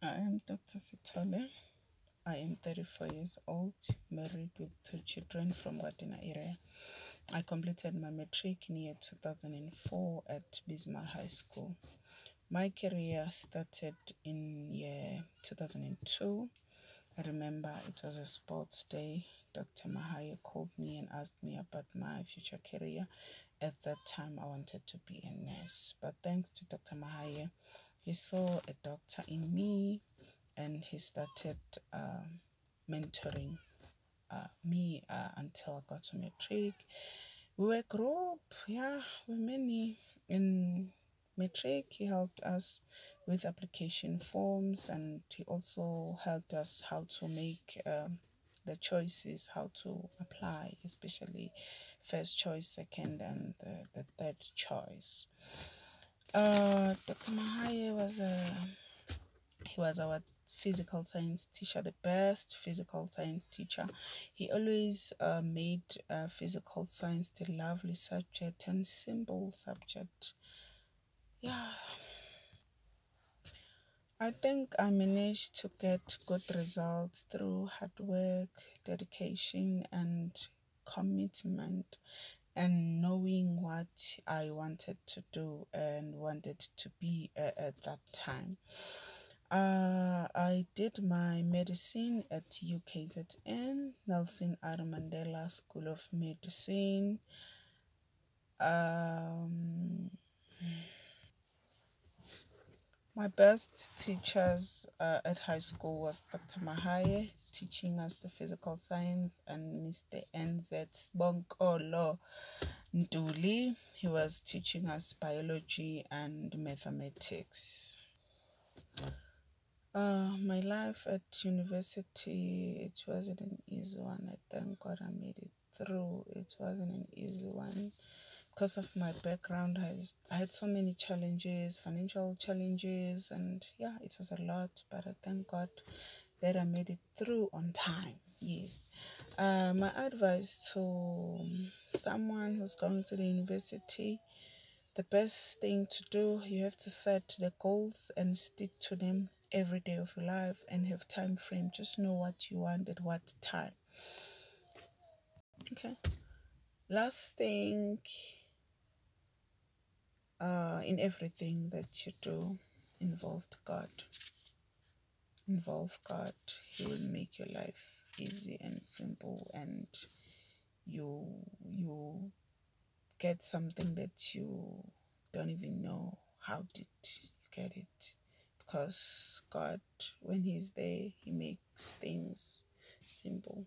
I am Dr. Sithole. I am 34 years old, married with 2 children from Wadena area. I completed my matric in year 2004 at Bismarck High School. My career started in year 2002. I remember it was a sports day. Dr. Mahaye called me and asked me about my future career. At that time, I wanted to be a nurse, but thanks to Dr. Mahaye, he saw a doctor in me and he started mentoring me until I got to matric. We were a group, yeah, we were many. In matric, he helped us with application forms, and he also helped us how to make the choices, how to apply, especially first choice, second, and the third choice. Dr. Mahaye was our physical science teacher, the best physical science teacher. He always made physical science the lovely subject and simple subject. Yeah, I think I managed to get good results through hard work, dedication, and commitment, and knowing what I wanted to do and wanted to be at that time. I did my medicine at UKZN, Nelson R. Mandela School of Medicine. My best teachers at high school was Dr. Mahaye, teaching us the physical science, and Mr. NZ Bonkolo Nduli. He was teaching us biology and mathematics. My life at university, it wasn't an easy one. I thank God I made it through. It wasn't an easy one. Because of my background, I had so many challenges, financial challenges, and yeah, it was a lot, but I thank God that I made it through on time. Yes. My advice to someone who's going to the university, the best thing to do, you have to set the goals and stick to them every day of your life and have time frame. Just know what you want at what time. Okay. Last thing, in everything that you do, involve God. Involve God. He will make your life easy and simple, and you get something that you don't even know how did you get it. Because God, when He's there, He makes things simple.